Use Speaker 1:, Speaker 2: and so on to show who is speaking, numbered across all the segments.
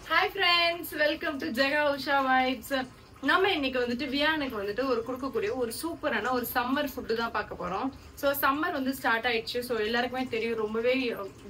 Speaker 1: Hi friends, welcome to Jaga Usha Vibes. நம்ம இன்னைக்கு வந்துட்டு வியானுக்கு வந்துட்டு ஒரு கொடுக்கக்கூடிய ஒரு சூப்பரான ஒரு சம்மர் ஃபுட் தான் பார்க்க போறோம். சோ சம்மர் வந்து ஸ்டார்ட் ஆயிடுச்சு. சோ எல்லாருக்குமே தெரியும் ரொம்பவே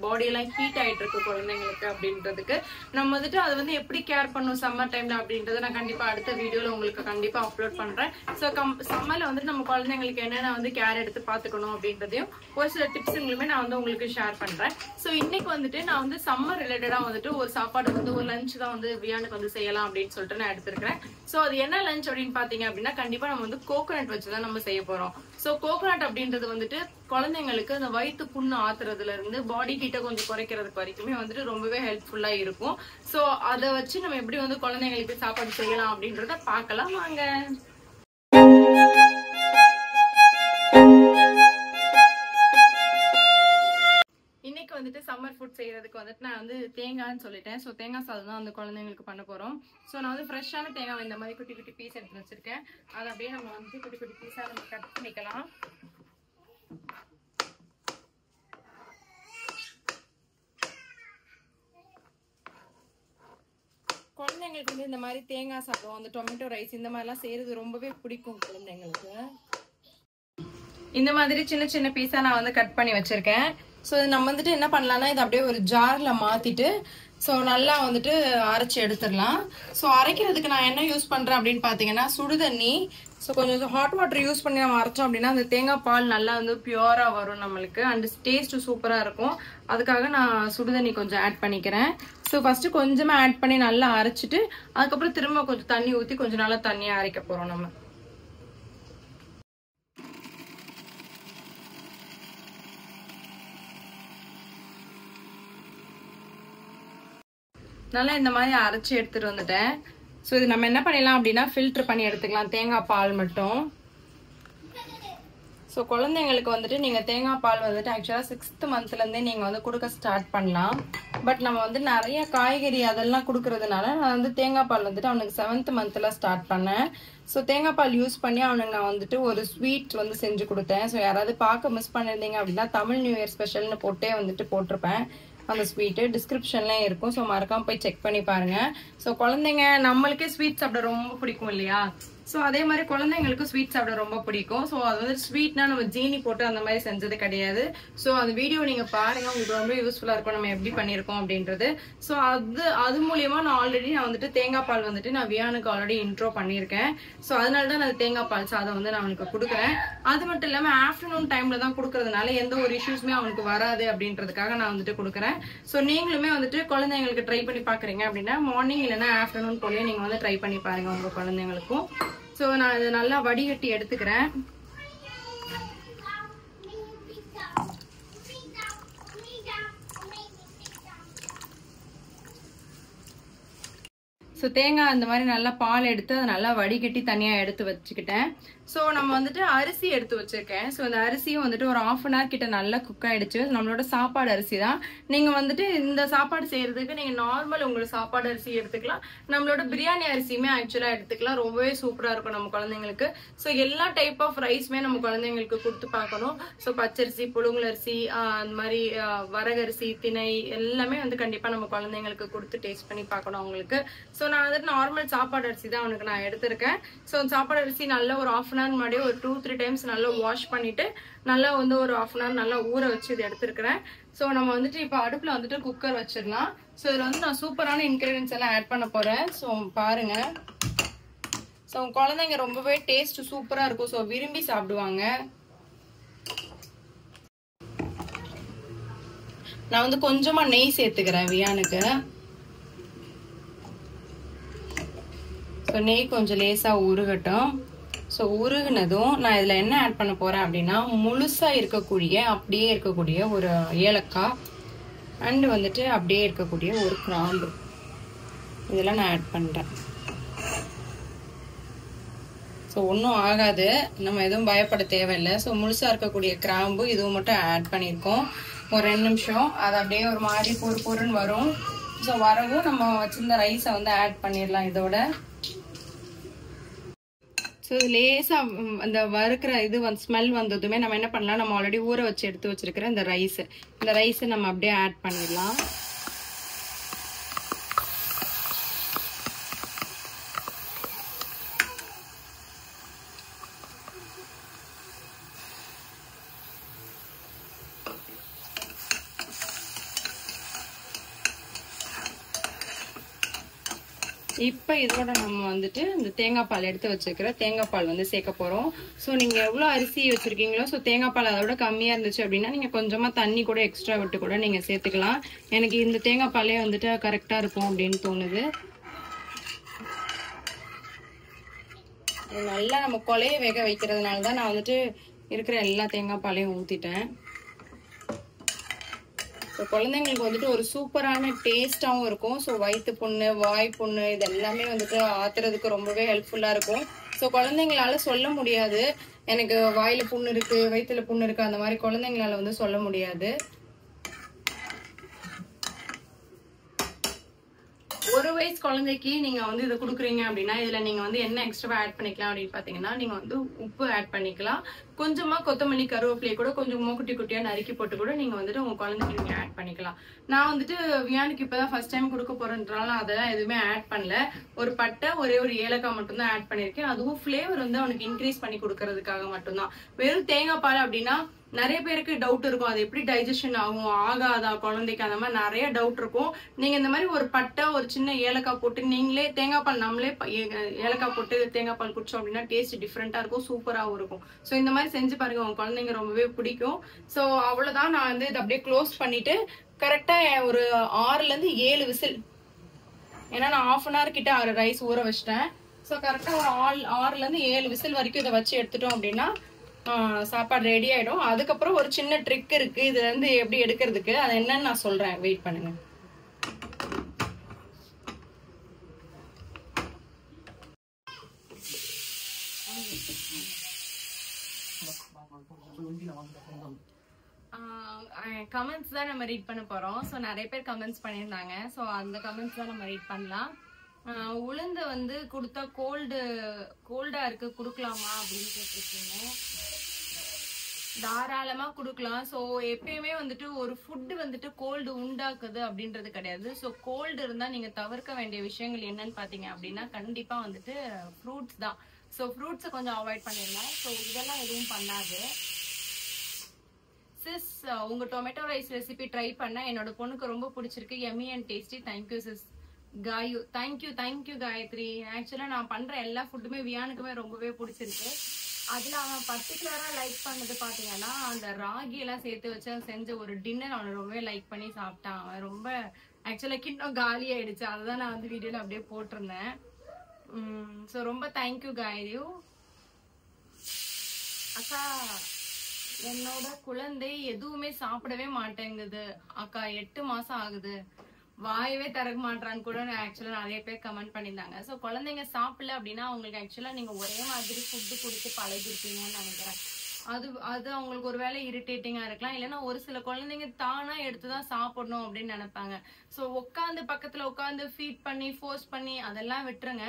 Speaker 1: பாடி எல்லாம் ஹீட் ஆயிட்டு இருக்கு குழந்தைங்களுக்கு அப்படின்றதுக்கு. நம்ம வந்துட்டு அதை வந்து எப்படி கேர் பண்ணும் சம்மர் டைம்ல அப்படின்றத நான் கண்டிப்பா அடுத்த வீடியோல உங்களுக்கு கண்டிப்பா அப்லோட் பண்றேன். சோ சம்மர்ல வந்து நம்ம குழந்தைங்களுக்கு என்னென்ன வந்து கேர் எடுத்து பாத்துக்கணும் அப்படின்றதையும் ஒரு சில டிப்ஸுங்களுமே நான் வந்து உங்களுக்கு ஷேர் பண்றேன். சோ இன்னைக்கு வந்துட்டு நான் வந்து சம்மர் ரிலேட்டடா வந்துட்டு ஒரு சாப்பாடு வந்து ஒரு லஞ்ச் தான் வந்து வியானுக்கு வந்து செய்யலாம் அப்படின்னு சொல்லிட்டு நான் எடுத்திருக்கிறேன். சோ அது என்ன லஞ்ச் அப்படின்னு பாத்தீங்க அப்படின்னா கண்டிப்பா நம்ம வந்து கோகோனட் வச்சுதான் நம்ம செய்ய போறோம். சோ கோகோனட் அப்படின்றது வந்துட்டு குழந்தைங்களுக்கு அந்த வயிற்று புண்ணு ஆத்துறதுல இருந்து பாடி ஹீட்டை கொஞ்சம் குறைக்கிறதுக்கு வரைக்குமே வந்துட்டு ரொம்பவே ஹெல்ப்ஃபுல்லா இருக்கும். சோ அதை வச்சு நம்ம எப்படி வந்து குழந்தைங்களுக்கு சாப்பாடு செய்யலாம் அப்படின்றத பார்க்கலாம் வாங்க. வந்துட்டு சம்மர் ஃபுட் செய்யறதுக்கு வந்துட்டு நான் வந்து தேங்காய்னு சொல்லிட்டேன். ஸோ தேங்காய் சாதம் தான் வந்து குழந்தைங்களுக்கு பண்ண போறோம். ஸோ நான் வந்து ஃப்ரெஷ்ஷான தேங்காய் இந்த மாதிரி குட்டி குட்டி பீஸ் எடுத்து வச்சிருக்கேன். அதை அப்படியே நம்ம வந்து குட்டி குட்டி பீஸா நம்ம கட் பண்ணிக்கலாம். குழந்தைங்களுக்கு வந்து இந்த மாதிரி தேங்காய் சாதம் அந்த டொமேட்டோ ரைஸ் இந்த மாதிரிலாம் செய்யறது ரொம்பவே பிடிக்கும் குழந்தைங்களுக்கு. இந்த மாதிரி சின்ன சின்ன பீஸா நான் வந்து கட் பண்ணி வச்சிருக்கேன். ஸோ நம்ம வந்துட்டு என்ன பண்ணலாம்னா இதை அப்படியே ஒரு ஜார்ல மாத்திட்டு ஸோ நல்லா வந்துட்டு அரைச்சி எடுத்துடலாம். ஸோ அரைக்கிறதுக்கு நான் என்ன யூஸ் பண்றேன் அப்படின்னு பாத்தீங்கன்னா சுடுதண்ணி. ஸோ கொஞ்சம் ஹாட் வாட்டர் யூஸ் பண்ணி நம்ம அரைச்சோம் அப்படின்னா அந்த தேங்காய் பால் நல்லா வந்து பியூரா வரும் நம்மளுக்கு அண்ட் டேஸ்ட் சூப்பரா இருக்கும். அதுக்காக நான் சுடுதண்ணி கொஞ்சம் ஆட் பண்ணிக்கிறேன். ஸோ ஃபர்ஸ்ட் கொஞ்சமா ஆட் பண்ணி நல்லா அரைச்சிட்டு அதுக்கப்புறம் திரும்ப கொஞ்சம் தண்ணி ஊற்றி கொஞ்சம் நல்லா தண்ணியா அரைக்க போறோம். நம்ம நல்லா இந்த மாதிரி அரைச்சி எடுத்துட்டு வந்துட்டேன். ஸோ இது நம்ம என்ன பண்ணிடலாம் அப்படின்னா ஃபில்டர் பண்ணி எடுத்துக்கலாம் தேங்காய் பால் மட்டும். ஸோ குழந்தைங்களுக்கு வந்துட்டு நீங்க தேங்காய் பால் வந்துட்டு ஆக்சுவலா 6th மந்த்லேருந்தே நீங்க வந்து கொடுக்க ஸ்டார்ட் பண்ணலாம். பட் நம்ம வந்து நிறைய காய்கறி அதெல்லாம் கொடுக்கறதுனால நான் வந்து தேங்காய் பால் வந்துட்டு அவனுக்கு 7th மந்த்ல ஸ்டார்ட் பண்ணேன். ஸோ தேங்காய் பால் யூஸ் பண்ணி அவனுக்கு நான் வந்துட்டு ஒரு ஸ்வீட் வந்து செஞ்சு கொடுத்தேன். ஸோ யாராவது பார்க்க மிஸ் பண்ணிருந்தீங்க அப்படின்னா தமிழ் நியூ இயர் ஸ்பெஷல்னு போட்டே வந்துட்டு போட்டிருப்பேன். அந்த ஸ்வீட்டு டிஸ்கிரிப்ஷன்ல இருக்கும். ஸோ மறக்காம போய் செக் பண்ணி பாருங்க. ஸோ குழந்தைங்க நம்மளுக்கே ஸ்வீட் சாப்பிட ரொம்ப பிடிக்கும் இல்லையா? ஸோ அதே மாதிரி குழந்தைங்களுக்கு ஸ்வீட் சாப்பிட ரொம்ப பிடிக்கும். ஸோ அது வந்து ஸ்வீட்னா நம்ம ஜீனி போட்டு அந்த மாதிரி செஞ்சது கிடையாது. ஸோ அந்த வீடியோ நீங்க பாருங்க, உங்களுக்கு ரொம்ப யூஸ்ஃபுல்லா இருக்கும் நம்ம எப்படி பண்ணிருக்கோம் அப்படின்றது. ஸோ அது மூலியமா நான் வந்துட்டு தேங்காய் பால் வந்துட்டு நான் வியானுக்கு ஆல்ரெடி இன்ட்ரோ பண்ணியிருக்கேன். ஸோ அதனால தான் நான் தேங்காய் பால் சாதம் வந்து நான் அவனுக்கு கொடுக்குறேன். அது மட்டும் இல்லாம ஆஃப்டர்நூன் டைம்ல தான் கொடுக்கறதுனால எந்த ஒரு இஷ்யூஸ்மே அவனுக்கு வராது அப்படின்றதுக்காக நான் வந்துட்டு கொடுக்குறேன். ஸோ நீங்களுமே வந்துட்டு குழந்தைங்களுக்கு ட்ரை பண்ணி பாக்குறீங்க அப்படின்னா மார்னிங் இல்லைன்னா ஆஃப்டர்நூன் போலயே நீங்க வந்து ட்ரை பண்ணி பாருங்க உங்க குழந்தைங்களுக்கும். ஸோ நான் இதை நல்லா வடிகட்டி எடுத்துக்கிறேன். ஸோ தேங்காய் அந்த மாதிரி நல்லா பால் எடுத்து அதை நல்லா வடிகட்டி தனியாக எடுத்து வச்சுக்கிட்டேன். ஸோ நம்ம வந்துட்டு அரிசி எடுத்து வச்சிருக்கேன். ஸோ அந்த அரிசியும் வந்துட்டு ஒரு 1/2 hour கிட்ட நல்லா குக் ஆயிடுச்சு. நம்மளோட சாப்பாடு அரிசி தான். நீங்க வந்துட்டு இந்த சாப்பாடு செய்யறதுக்கு நீங்க நார்மல் உங்களுக்கு சாப்பாடு அரிசி எடுத்துக்கலாம். நம்மளோட பிரியாணி அரிசியுமே ஆக்சுவலா எடுத்துக்கலாம். ரொம்பவே சூப்பரா இருக்கும் நம்ம குழந்தைங்களுக்கு. ஸோ எல்லா டைப் ஆஃப் ரைஸ்மே நம்ம குழந்தைங்களுக்கு கொடுத்து பார்க்கணும். ஸோ பச்சரிசி, புழுங்கலரிசி, அந்த மாதிரி வரகரிசி, திணை எல்லாமே வந்து கண்டிப்பா நம்ம குழந்தைங்களுக்கு கொடுத்து டேஸ்ட் பண்ணி பார்க்கணும் அவங்களுக்கு. ஸோ நான் வந்துட்டு நார்மல் சாப்பாடு அரிசி தான் அவனுக்கு நான் எடுத்திருக்கேன். ஸோ சாப்பாடு அரிசி நல்லா ஒரு 1/2 hour முன்னாடி ஒரு 2-3 times நல்லா வாஷ் பண்ணிட்டு நல்லா வந்து ஒரு 1/2 hour நல்லா ஊற வச்சு இது எடுத்திருக்கிறேன். ஸோ நம்ம வந்துட்டு இப்போ அடுப்புல வந்துட்டு குக்கர் வச்சிடலாம். ஸோ இதுல வந்து நான் சூப்பரான இன்கிரீடியன்ஸ் எல்லாம் ஆட் பண்ண போறேன். ஸோ பாருங்க. ஸோ குழந்தைங்க ரொம்பவே டேஸ்ட் சூப்பரா இருக்கும். ஸோ விரும்பி சாப்பிடுவாங்க. நான் வந்து கொஞ்சமா நெய் சேர்த்துக்கிறேன் வியானுக்கு. நெய் கொஞ்சம் லேசா உருகட்டும். ஸோ உருகுனதும் நான் இதுல என்ன ஆட் பண்ண போறேன் அப்படின்னா முழுசா அப்படியே இருக்கக்கூடிய ஒரு ஏலக்காய் அண்ட் வந்துட்டு அப்படியே இருக்கக்கூடிய ஒரு கிராம்பு இதெல்லாம் நான் ஆட் பண்றேன். ஸோ ஒன்றும் ஆகாது, நம்ம எதுவும் பயப்பட தேவையில்லை. ஸோ முழுசா இருக்கக்கூடிய கிராம்பு இதுவும் மட்டும் ஆட் பண்ணியிருக்கோம். ஒரு 2 நிமிஷம் அது அப்படியே ஒரு மாதிரி பொறுன்னு வரும். ஸோ வரவும் நம்ம வச்சிருந்த ரைஸை வந்து ஆட் பண்ணிடலாம் இதோட. ஸோ லேசா அந்த வறுக்கிற இது ஸ்மெல் வந்ததுமே நம்ம என்ன பண்ணலாம், நம்ம ஆல்ரெடி ஊற வச்சு எடுத்து வச்சிருக்கிற இந்த ரைஸை நம்ம அப்படியே ஆட் பண்ணிடலாம். இப்போ இதோட நம்ம வந்துட்டு இந்த தேங்காய் பால் எடுத்து வச்சிருக்கிற தேங்காய் பால் வந்து சேர்க்க போறோம். ஸோ நீங்க எவ்வளவு அரிசி வச்சிருக்கீங்களோ ஸோ தேங்காய் பால் அதை விட கம்மியா இருந்துச்சு அப்படின்னா நீங்க கொஞ்சமா தண்ணி கூட எக்ஸ்ட்ரா விட்டு கூட நீங்க சேர்த்துக்கலாம். எனக்கு இந்த தேங்காய் பாலே வந்துட்டு கரெக்டா இருக்கும் அப்படின்னு தோணுது. நல்லா நம்ம கொலைய வேக வைக்கிறதுனால தான் நான் வந்துட்டு இருக்கிற எல்லா தேங்காய் பாலையும் ஊத்திட்டேன். ஸோ குழந்தைங்களுக்கு வந்துட்டு ஒரு சூப்பரான டேஸ்டாகவும் இருக்கும். ஸோ வயிற்று புண்ணு, வாய் புண்ணு இது எல்லாமே வந்துட்டு ஆத்துறதுக்கு ரொம்பவே ஹெல்ப்ஃபுல்லாக இருக்கும். ஸோ குழந்தைங்களால சொல்ல முடியாது எனக்கு வாயில புண்ணு இருக்கு, வயிற்றுல புண்ணு இருக்கு, அந்த மாதிரி குழந்தைங்களால வந்து சொல்ல முடியாது. ஒரு வயசு குழந்தைக்கு நீங்க வந்து இதை கொடுக்குறீங்க அப்படின்னா இதுல நீங்க வந்து என்ன எக்ஸ்ட்ரா ஆட் பண்ணிக்கலாம் அப்படின்னு பாத்தீங்கன்னா நீங்க வந்து உப்பு ஆட் பண்ணிக்கலாம். கொஞ்சமா கொத்தமல்லி கருவேப்பிலையை கூட கொஞ்சம் குட்டி குட்டியா நறுக்கி போட்டு கூட நீங்க வந்துட்டு உங்க குழந்தைக்கு நீங்க ஆட் பண்ணிக்கலாம். நான் வந்துட்டு வியானுக்கு இப்பதான் ஃபர்ஸ்ட் டைம் கொடுக்க போறேன்றனால அதெல்லாம் எதுவுமே ஆட் பண்ணல. ஒரு பட்டை, ஒரே ஒரு ஏலக்காய் மட்டும் தான் ஆட் பண்ணிருக்கேன். அதுவும் ஃபிளேவர் வந்து அவனுக்கு இன்க்ரீஸ் பண்ணி கொடுக்கறதுக்காக மட்டும்தான். வெறும் தேங்காய் பால் அப்படின்னா நிறைய பேருக்கு டவுட் இருக்கும், அது எப்படி டைஜஷன் ஆகும், ஆகாதா குழந்தைக்கு, அந்த மாதிரி நிறைய டவுட் இருக்கும். நீங்க இந்த மாதிரி ஒரு பட்டை, ஒரு சின்ன ஏலக்காய் போட்டு நீங்களே தேங்காய் பால் நம்மளே ஏலக்காய் போட்டு தேங்காய் பால் குடிச்சோம் அப்படின்னா டேஸ்ட் டிஃப்ரெண்டா இருக்கும், சூப்பராகவும் இருக்கும். ஸோ இந்த மாதிரி செஞ்சு பாருங்க, உங்க குழந்தைங்க ரொம்பவே பிடிக்கும். ஸோ அவ்வளவுதான். நான் வந்து இதை அப்படியே க்ளோஸ் பண்ணிட்டு கரெக்டா ஒரு 6ல இருந்து 7 விசில், ஏன்னா நான் 1/2 hour கிட்ட ரைஸ் ஊற வச்சிட்டேன். ஸோ கரெக்டா ஒரு 6ல இருந்து 7 விசில் வரைக்கும் இதை வச்சு எடுத்துட்டோம் அப்படின்னா சாப்பாடு ரெடி ஆயிடும். அதுக்கப்புறம் ஒரு சின்ன ட்ரிக் இருக்கு இதுல இருந்து எப்படி எடுக்கிறதுக்கு, அது என்னன்னு நான் சொல்றேன், வெயிட் பண்ணுங்க. கமெண்ட்ஸ் தான் நம்ம ரீட் பண்ண போறோம். ஸோ நிறைய பேர் கமெண்ட்ஸ் பண்ணியிருந்தாங்க. ஸோ அந்த கமெண்ட்ஸ் தான் நம்ம ரீட் பண்ணலாம். உளுந்து வந்து கொடுத்தா கோல்டா இருக்கு, கொடுக்கலாமா அப்படின்னு கேட்டிருக்கீங்க. தாராளமா கொடுக்கலாம். ஸோ எப்பயுமே வந்துட்டு ஒரு ஃபுட்டு வந்துட்டு கோல்டு உண்டாக்குது அப்படின்றது கிடையாது. ஸோ கோல்டு இருந்தா நீங்க தவிர்க்க வேண்டிய விஷயங்கள் என்னன்னு பாத்தீங்க அப்படின்னா கண்டிப்பா வந்துட்டு ஃப்ரூட்ஸ் தான். ஸோ ஃப்ரூட்ஸை கொஞ்சம் அவாய்ட் பண்ணிருங்க. ஸோ இதெல்லாம் எதுவும் பண்ணாது. சிஸ், உங்க டொமேட்டோ ரைஸ் ரெசிபி ட்ரை பண்ண என்னோட பொண்ணுக்கு ரொம்ப பிடிச்சிருக்கு, yummy and tasty. Thank you sis. Gayu, thank you Gayathri. ஆக்சுவலா நான் பண்ற எல்லா ஃபுட்டுமே வியானுக்குமே ரொம்பவே பிடிச்சிருக்கு. அதுல அவன் பர்டிகுலரா லைக் பண்ணது பாத்தீங்கன்னா அந்த ராகி எல்லாம் சேர்த்து வச்சு செஞ்ச ஒரு டின்னர் அவனை ரொம்பவே லைக் பண்ணி சாப்பிட்டான். அவன் ரொம்ப ஆக்சுவலா கிண்ணம் காலி ஆயிடுச்சு, அதுதான் நான் வந்து வீடியோல அப்படியே போட்டிருந்தேன். ஸோ ரொம்ப தேங்க்யூ காயு. அக்கா, என்னோட குழந்தை எதுவுமே சாப்பிடவே மாட்டேங்குது அக்கா, 8 மாசம் ஆகுது, வாயவே திறக்க மாட்டான்னு கூட ஆக்சுவலா நிறைய பேர் கமெண்ட் பண்ணியிருந்தாங்க. ஸோ குழந்தைங்க சாப்பிடல அப்படின்னா அவங்களுக்கு ஆக்சுவலா நீங்க ஒரே மாதிரி ஃபுட்டு கொடுத்து பழகிருப்பீங்கன்னு நினைக்கிறேன். அது அவங்களுக்கு ஒரு வேலை இரிட்டேட்டிங்கா இருக்கலாம். இல்லைன்னா ஒரு சில குழந்தைங்க தானா எடுத்துதான் சாப்பிடணும் அப்படின்னு நினைப்பாங்க. ஸோ உட்காந்து பக்கத்துல உட்காந்து ஃபீட் பண்ணி ஃபோர்ஸ் பண்ணி அதெல்லாம் விட்டுருங்க.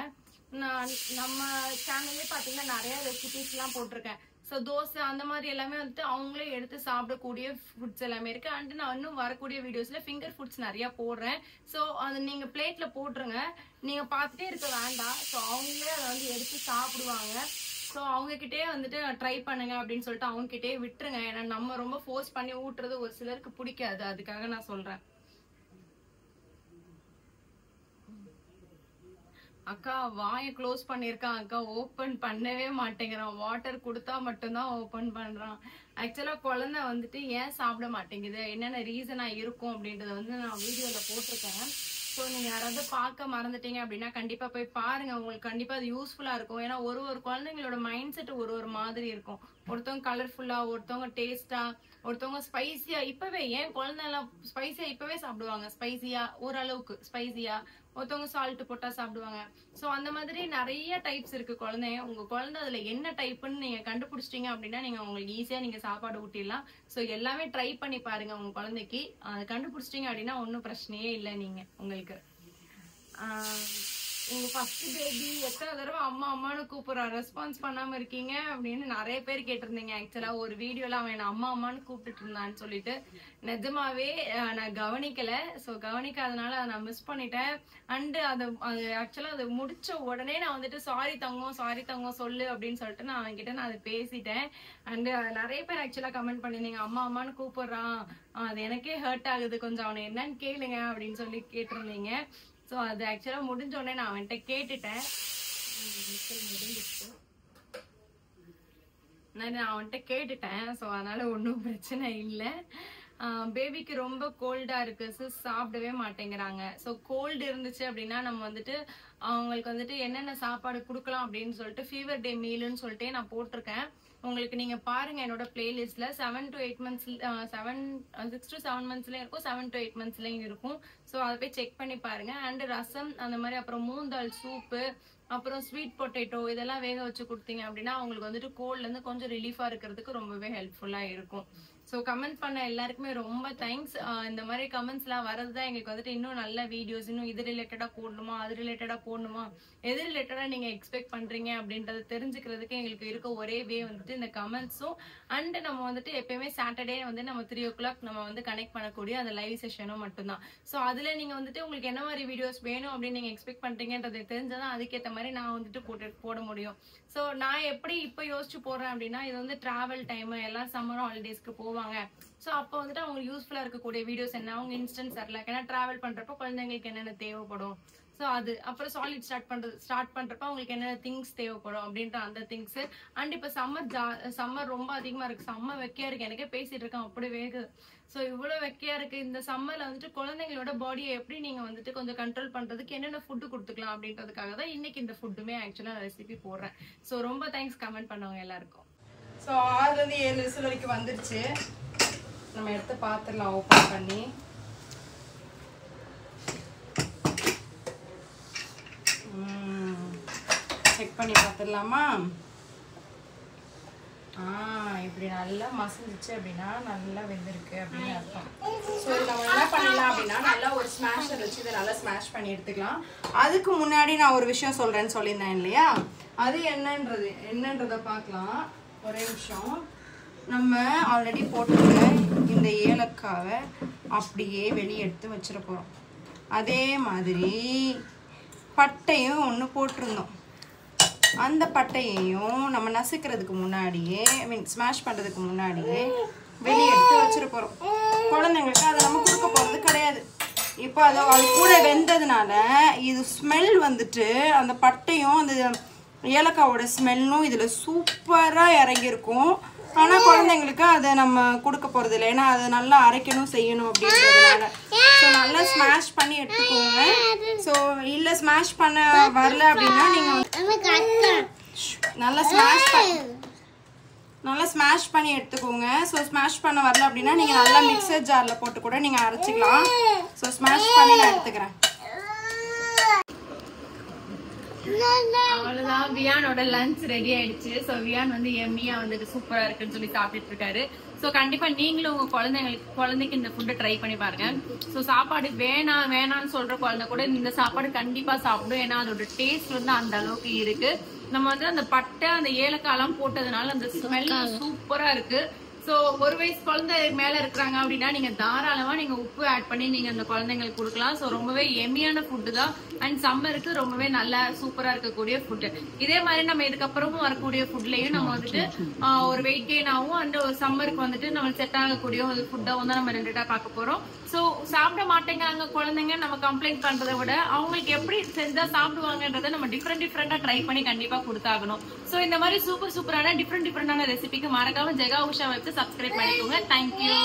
Speaker 1: நம்ம சேனல்லே பாத்தீங்கன்னா நிறைய ரெசிபிஸ் எல்லாம் போட்டிருக்கேன். ஸோ தோசை அந்த மாதிரி எல்லாமே வந்துட்டு அவங்களே எடுத்து சாப்பிடக்கூடிய ஃபுட்ஸ் எல்லாமே இருக்கு. அண்ட் நான் இன்னும் வரக்கூடிய வீடியோஸ்ல ஃபிங்கர் ஃபுட்ஸ் நிறைய போடுறேன். ஸோ அது நீங்க பிளேட்ல போட்டுருங்க, நீங்க பார்த்துட்டே இருக்க வேண்டாம். ஸோ அவங்களே அதை வந்து எடுத்து சாப்பிடுவாங்க. ஸோ அவங்க கிட்டே வந்துட்டு ட்ரை பண்ணுங்க அப்படின்னு சொல்லிட்டு அவங்க கிட்டே விட்டுருங்க. ஏன்னா நம்ம ரொம்ப ஃபோர்ஸ் பண்ணி ஊட்டுறது ஒரு சிலருக்கு பிடிக்காது, அதுக்காக நான் சொல்றேன். அக்கா வாயை க்ளோஸ் பண்ணிருக்கான் அக்கா, ஓபன் பண்ணவே மாட்டேங்கிறான், வாட்டர் கொடுத்தா மட்டும்தான் ஓபன் பண்றான். ஆக்சுவலா குழந்தை வந்துட்டு ஏன் சாப்பிட மாட்டேங்குது, என்னென்ன ரீசனா இருக்கும் அப்படின்றத வந்து நான் வீடியோல போட்டிருக்கேன். ஸோ நீங்க யாராவது பார்க்க மறந்துட்டீங்க அப்படின்னா கண்டிப்பா போய் பாருங்க, உங்களுக்கு கண்டிப்பா அது யூஸ்ஃபுல்லா இருக்கும். ஏன்னா ஒரு குழந்தைங்களோட மைண்ட் செட் ஒரு மாதிரி இருக்கும். ஒருத்தவங்க கலர்ஃபுல்லா, ஒருத்தவங்க டேஸ்டா, ஒருத்தவங்க ஸ்பைசியா. இப்பவே ஏன் குழந்தை எல்லாம் ஸ்பைசியா இப்பவே சாப்பிடுவாங்க, ஸ்பைசியா ஓரளவுக்கு ஸ்பைசியா, ஒருத்தவங்க சால்ட் போட்டா சாப்பிடுவாங்க. சோ அந்த மாதிரி நிறைய டைப்ஸ் இருக்கு குழந்தைங்க. உங்க குழந்தை அதுல என்ன டைப்னு நீங்க கண்டுபிடிச்சிட்டீங்க அப்படின்னா நீங்க உங்களுக்கு ஈஸியா நீங்க சாப்பாடு ஊட்டிடலாம். சோ எல்லாமே ட்ரை பண்ணி பாருங்க உங்க குழந்தைக்கு. அதை கண்டுபிடிச்சிட்டீங்க அப்படின்னா ஒன்னும் பிரச்சனையே இல்லை. நீங்க உங்களுக்கு உங்க ஃபர்ஸ்ட் பேபி எத்தனை தடவை அம்மா அம்மானு கூப்பிடுறா, ரெஸ்பான்ஸ் பண்ணாம இருக்கீங்க அப்படின்னு நிறைய பேர் கேட்டிருந்தீங்க. ஆக்சுவலா ஒரு வீடியோல அவன் என்ன அம்மா அம்மானு கூப்பிட்டுட்டு இருந்தான்னு சொல்லிட்டு நிஜமாவே நான் கவனிக்கல. ஸோ கவனிக்காதனால அதை நான் மிஸ் பண்ணிட்டேன். அண்டு அது ஆக்சுவலா அது முடிச்ச உடனே நான் வந்துட்டு சாரி தங்கம் சொல்லு அப்படின்னு சொல்லிட்டு நான் அவன்கிட்ட நான் அதை பேசிட்டேன். அண்டு நிறைய பேர் ஆக்சுவலா கமெண்ட் பண்ணிருந்தீங்க அம்மா அம்மானு கூப்பிடுறான், அது எனக்கே ஹர்ட் ஆகுது, கொஞ்சம் அவனை என்னன்னு கேளுங்க அப்படின்னு சொல்லி கேட்டிருந்தீங்க. ஸோ அது ஆக்சுவலா முடிஞ்ச உடனே நான் அவன்கிட்ட கேட்டுட்டேன். நான் அவன்கிட்ட கேட்டுட்டேன். ஸோ அதனால ஒன்றும் பிரச்சனை இல்லை. பேபிக்கு ரொம்ப கோல்டா இருக்கு சிஸ், சாப்பிடவே மாட்டேங்கிறாங்க. ஸோ கோல்டு இருந்துச்சு அப்படின்னா நம்ம வந்துட்டு அவங்களுக்கு வந்துட்டு என்னென்ன சாப்பாடு கொடுக்கலாம் அப்படின்னு சொல்லிட்டு ஃபீவர் டே மீல்னு சொல்லிட்டு நான் போட்டிருக்கேன். உங்களுக்கு நீங்க பாருங்க என்னோட பிளேலிஸ்ட்ல 7 to 8 months 6 to 7 monthsலயும் இருக்கும், 7 to 8 monthsலயும் இருக்கும். ஸோ அதை போய் செக் பண்ணி பாருங்க. அண்ட் ரசம் அந்த மாதிரி, அப்புறம் மூந்தால் சூப்பு, அப்புறம் ஸ்வீட் பொட்டேட்டோ இதெல்லாம் வேக வச்சு கொடுத்தீங்க அப்படின்னா அவங்களுக்கு வந்துட்டு கோல்ட்ல இருந்து கொஞ்சம் ரிலீஃபா இருக்கிறதுக்கு ரொம்பவே ஹெல்ப்ஃபுல்லா இருக்கும். ஸோ கமெண்ட் பண்ண எல்லாருக்குமே ரொம்ப தேங்க்ஸ். இந்த மாதிரி கமெண்ட்ஸ்லாம் வரதுதான் எங்களுக்கு வந்துட்டு இன்னும் நல்ல வீடியோஸ், இன்னும் இது ரிலேட்டடா போடணுமா, அது ரிலேட்டடா போடணுமா, எது ரிலேட்டடா நீங்க எக்ஸ்பெக்ட் பண்றீங்க அப்படின்றத தெரிஞ்சுக்கிறதுக்கு எங்களுக்கு இருக்க ஒரே வே வந்துட்டு இந்த கமெண்ட்ஸும், அண்ட் நம்ம வந்துட்டு எப்பயுமே சாட்டர்டே வந்து நம்ம 3 o'clock நம்ம வந்து கனெக்ட் பண்ணக்கூடிய அந்த லைவ் செஷனும் மட்டும்தான். ஸோ அதுல நீங்க வந்துட்டு உங்களுக்கு என்ன மாதிரி வீடியோஸ் வேணும் அப்படின்னு நீங்க எக்ஸ்பெக்ட் பண்றீங்கன்றதை தெரிஞ்சாதான் அதுக்கேற்ற மாதிரி நான் வந்துட்டு போட முடியும். ஸோ நான் எப்படி இப்ப யோசிச்சு போடுறேன் அப்படின்னா, இது வந்து டிராவல் டைம், எல்லாம் சம்மர் ஹாலிடேஸ்க்கு போவாங்க. சோ அப்ப வந்துட்டு அவங்க யூஸ்ஃபுல்லா இருக்கக்கூடிய வீடியோஸ் என்ன, அவங்க இன்ஸ்டன்ட் சர்லாக், ஏன்னா டிராவல் பண்றப்ப குழந்தைங்களுக்கு என்னென்ன தேவைப்படும், ஸோ அது அப்புறம் சாலிட் ஸ்டார்ட் பண்றப்ப அவங்களுக்கு என்னென்ன திங்ஸ் தேவைப்படும் அப்படின்ற அந்த திங்ஸ். அண்ட் இப்ப சம்மர் ரொம்ப அதிகமா இருக்கு, சம்மர் வெக்கையா இருக்கு, எனக்கே பேசிட்டு இருக்கேன் அப்படி வேகுது. ஸோ இவ்வளவு வெக்கையா இருக்கு இந்த சம்மர்ல வந்துட்டு குழந்தைங்களோட பாடியை எப்படி நீங்க வந்துட்டு கொஞ்சம் கண்ட்ரோல் பண்றதுக்கு என்னென்ன ஃபுட்டு கொடுத்துக்கலாம் அப்படின்றதுக்காக தான் இன்னைக்கு இந்த ஃபுட்டுமே ஆக்சுவலா ரெசிபி போடுறேன். ஸோ ரொம்ப தேங்க்ஸ் கமெண்ட் பண்ணவங்க எல்லாருக்கும். ஸோ 6 to 7 விசில் வரைக்கும் வந்துருச்சு. நம்ம எடுத்து பார்த்துடலாம் ஓப்பன் பண்ணி. செக் பண்ணி பார்த்துடலாமா? இப்படி நல்லா மசிஞ்சிச்சு அப்படின்னா நல்லா வெந்திருக்கு அப்படின்னு அர்த்தம். ஸோ நம்ம என்ன பண்ணலாம் அப்படின்னா நல்லா ஒரு ஸ்மாஷர் வச்சு இதை நல்லா ஸ்மாஷ் பண்ணி எடுத்துக்கலாம். அதுக்கு முன்னாடி நான் ஒரு விஷயம் சொல்றேன்னு சொல்லியிருந்தேன் இல்லையா, அது என்னன்றதை பார்க்கலாம். ஒரே நிமிஷம். நம்ம ஆல்ரெடி போட்டுருக்க இந்த ஏலக்காவை அப்படியே வெளியே எடுத்து வச்சிட போகிறோம். அதே மாதிரி பட்டையும் ஒன்று போட்டிருந்தோம். அந்த பட்டையையும் நம்ம நசுக்கிறதுக்கு முன்னாடியே, ஸ்மாஷ் பண்ணுறதுக்கு முன்னாடியே வெளியே எடுத்து வச்சிட போகிறோம். குழந்தைங்களுக்கு அதை நம்ம கொடுக்க போகிறது கிடையாது. இப்போ அது கூட வெந்ததுனால இது ஸ்மெல் வந்துட்டு அந்த பட்டையும் அந்த ஏலக்காவோட ஸ்மெல்லும் இதில் சூப்பராக இறங்கியிருக்கும். ஆனால் குழந்தைங்களுக்கு அதை நம்ம கொடுக்க போகிறது இல்லை, ஏன்னா அதை நல்லா அரைக்கணும் செய்யணும் அப்படின்றதுனால. ஸோ நல்லா ஸ்மாஷ் பண்ணி எடுத்துக்கோங்க. ஸோ இல்லை ஸ்மாஷ் பண்ண வரல அப்படின்னா நீங்கள் நல்லா ஸ்மாஷ் பண்ணி எடுத்துக்கோங்க. ஸோ ஸ்மாஷ் பண்ண வரல அப்படின்னா நீங்கள் நல்லா மிக்சர் ஜாரில் போட்டு கூட நீங்கள் அரைச்சிக்கலாம். ஸோ ஸ்மாஷ் பண்ணி நான் எடுத்துக்கிறேன். அவ்வளவுதான், வியானோட லஞ்ச் ரெடி ஆயிடுச்சு. சோ வியான் வந்து எம்மியா வந்துட்டு சூப்பரா இருக்குன்னு சொல்லி சாப்பிட்டுட்டு இருக்காரு. சோ கண்டிப்பா நீங்களும் உங்க குழந்தைக்கு இந்த ஃபுட்டை ட்ரை பண்ணி பாருங்க. சோ சாப்பாடு வேணாம்னு சொல்ற குழந்தை கூட இந்த சாப்பாடு கண்டிப்பா சாப்பிடும், ஏன்னா அதோட டேஸ்ட் வந்து அந்த அளவுக்கு இருக்கு. நம்ம வந்து அந்த பட்டை அந்த ஏலக்காய் எல்லாம் போட்டதுனால அந்த ஸ்மெல் சூப்பரா இருக்கு. சோ 1 வயசு குழந்தை மேல இருக்கிறாங்க அப்படின்னா நீங்க தாராளமா நீங்க உப்பு ஆட் பண்ணி நீங்க அந்த குழந்தைங்களுக்கு கொடுக்கலாம். சோ ரொம்பவே எம்மியான ஃபுட்டு தான். அண்ட் சம்மருக்கு ரொம்பவே நல்லா சூப்பரா இருக்கக்கூடிய ஃபுட்டு. இதே மாதிரி நம்ம இதுக்கப்புறமும் வரக்கூடிய ஃபுட்லயும் நம்ம வந்துட்டு ஒரு வெயிட் கெயின் ஆகும், அண்ட் ஒரு சம்மருக்கு வந்துட்டு நம்ம செட் ஆகக்கூடிய ஒரு ஃபுட்டாவும் தான் நம்ம ரெண்டுட்டா பார்க்க போறோம். சோ சாப்பிட மாட்டேங்கிறாங்க குழந்தைங்க நம்ம கம்ப்ளைண்ட் பண்றதை விட அவங்களுக்கு எப்படி செஞ்சா சாப்பிடுவாங்கன்றதை நம்ம டிஃப்ரெண்டா ட்ரை பண்ணி கண்டிப்பா கொடுத்தாகணும். சோ இந்த மாதிரி சூப்பரான டிஃப்ரெண்டான ரெசிபிக்கு மறக்காம ஜெகா உஷா வைத்து சப்ஸ்கிரைப் பண்ணிக்கோங்க. தேங்க்யூ.